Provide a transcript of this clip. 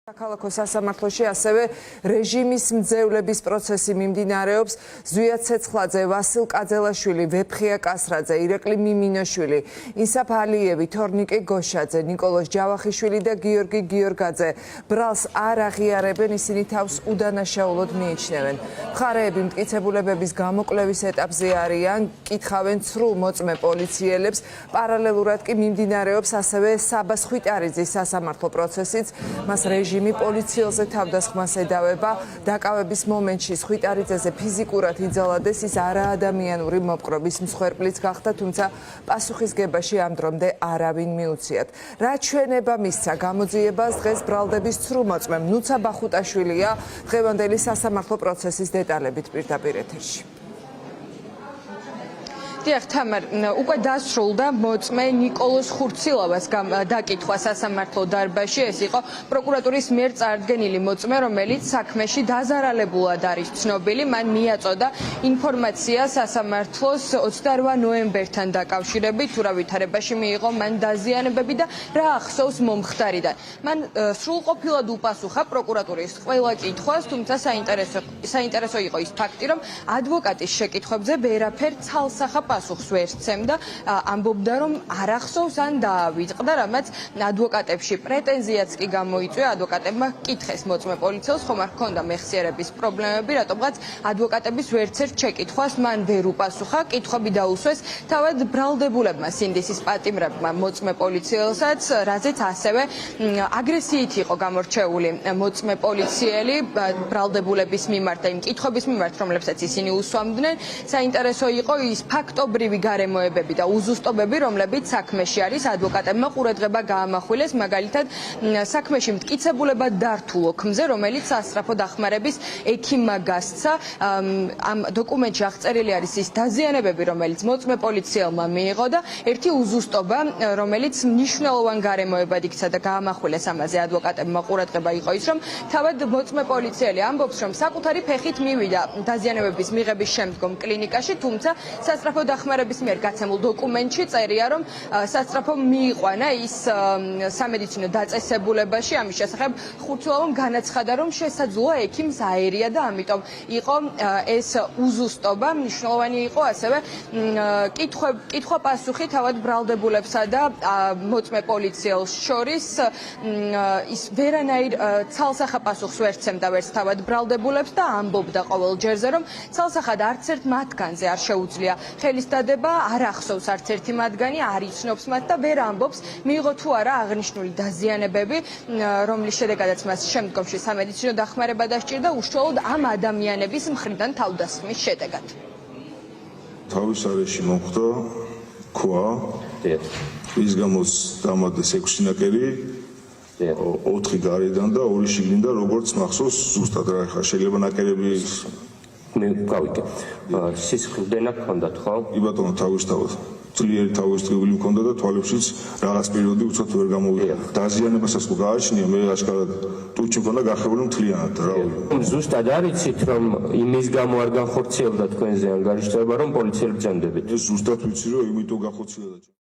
Საქალაქო სასამართლოში ასევე რეჟიმის მძევლების პროცესი მიმდინარეობს. ზვია ცეცხლაძე, ვასილ კაძელაშვილი, ვეფხია კასრაძე, ირაკლი მიმინოშვილი, ინსაფ ალიევი, თორნიკე გოშაძე, ნიკოლოზ ჯავახიშვილი და გიორგი გიორგაძე ბრალს არ აღიარებენ, ისინი თავს უდანაშაულოდ მიიჩნევენ. მხარეები მტკიცებულებების გამოკვლევის ეტაპზე არიან, კითხავენ ცრულ მოწმე პოლიციელებს, პარალელურად კი მიმდინარეობს ასევე საბას ხვიტარიძის სასამართლო პროცესიც, მას რეჟიმი პოლიციელზე თავდასხმას ედავება. დაკავების მომენტში ხვიტარიძეზე ფიზიკურად იძალადეს, ის არაადამიანური მოპყრობის მსხვერპლიც გახდა, თუმცა პასუხისგებაში ამ დრომდე არავინ მიუციათ. რა ჩვენება მისცა გამოძიებას დღეს ბრალდების ცრუმოწმემ ნუცა ბახუტაშვილია დღევანდელი სასამართლო პროცესის დეტალებით პირდაპირ ეთერში. თამარ, უკვე დასრულდა მოწმე ნიკოლოზ ხურცილავას დაკითხვა სასამართლო დარბაზში. ეს იყო პროკურატურის მიერ წარდგენილი მოწმე, რომელიც საქმეში დაზარალებულად არის ცნობილი. მან მიაწოდა ინფორმაცია სასამართლოს 28 ნოემბერთან დაკავშირებით, თუ რა ვითარებაში მიიღო მან დაზიანებები და რა ახსოვს მომხდარიდან. მან სრულყოფილად უპასუხა პროკურატურის ყველა კითხვას, თუმცა საინტერესო იყო ის ფაქტი, რომ ადვოკატის შეკითხვებზე ვერაფერ ცალსახა პასუხს ვერ სცემდა, ამბობდა, რომ არ ახსოვს ან დაავიწყდა, რამაც ადვოკატებში პრეტენზიაც კი გამოიწვია. ადვოკატებმა კითხეს მოწმე პოლიციელს, ხომ არ ჰქონდა მეხსიერების პრობლემები, რატომღაც ადვოკატების ვერცერთ შეკითხვას მან ვერ უპასუხა. კითხვები დაუსვეს თავად ბრალდებულებმა, სინდისის პატიმრებმა მოწმე პოლიციელსაც, რაზეც ასევე აგრესიით იყო გამორჩეული მოწმე პოლიციელი ბრალდებულების მიმართ და იმ კითხვების მიმართ, რომლებსაც ისინი უსვამდნენ. საინტერესო იყო ის ფაქტობრივი გარემოებები და უზუსტობები, რომლებიც საქმეში არის. ადვოკატებმა ყურადღება გაამახვილეს, მაგალითად, საქმეში მტკიცებულება დართულ ოქმზე, რომელიც სასწრაფო დახმარების ექიმმა გასცა. ამ დოკუმენტში აღწერილი არის ის დაზიანებები, რომელიც მოწმე პოლიციელმა მიიღო და ერთი უზუსტობა, რომელიც მნიშვნელოვან გარემოებად იქცა და გაამახვილეს ამაზე ადვოკატებმა ყურადღება იყო ის, რომ თავად მოწმე პოლიციელი ამბობს, რომ საკუთარი ფეხით მივიდა დაზიანებების მიღების შემდგომ კლინიკაში, თუმცა სასწრაფო დახმარების მიერ გაცემულ დოკუმენტში წერია, რომ სასწრაფო მიიყვანა ის სამედიცინო დაწესებულებაში. ამის შესახებ ხურცილავამ განაცხადა, რომ შესაძლოა ექიმს აერია და ამიტომ იყო ეს უზუსტობა. მნიშვნელოვანი იყო ასევე კითხვა-პასუხი თავად ბრალდებულებსა და მოწმე პოლიციელს შორის. ის ვერანაირ ცალსახა პასუხს ვერ სცემდა ვერც თავად ბრალდებულებს და ამბობდა ყოველ ჯერზე, რომ ცალსახად არც ერთ მათგანზე არ შეუძლია ხელის დადება, არ ახსოვს არც ერთი მათგანი, არ იცნობს მათ და ვერ ამბობს, მიიღო თუ არა აღნიშნული დაზიანებები, რომლის შედეგადაც მას შემდგომში სამედიცინო დახმარება დასჭირდა, უშუალოდ ამ ადამიანების მხრიდან თავდასხმის შედეგად. თავის არეში მომხდა ქვა, ის გამოც დამატეს 6 ნაკერი, 4 გარედან და 2 შიგნიდან, როგორც მახსოვს ზუსტად რა ხარ, შეიძლება ნაკერები გავიგე. სისხლდენა ჰქონდათ, ხო? კი ბატონო, თავისთავად. ძლიერი თავისწრიული მქონდა და თვალებშიც რაღაც პერიოდი უცბად ვერ გამოვიდა. დაზიანებასაც ხო გააჩნია, მე აშკარად ტუჩი მქონდა გახებული მთლიანად რა. ზუსტად არიცით, რომ იმის გამო არ განხორციელდა თქვენზე ანგარიშება, რომ პოლიციელი ბრძანდებით. ეს ზუსტად ვიცი, რომ იმიტომ განხორციელდა.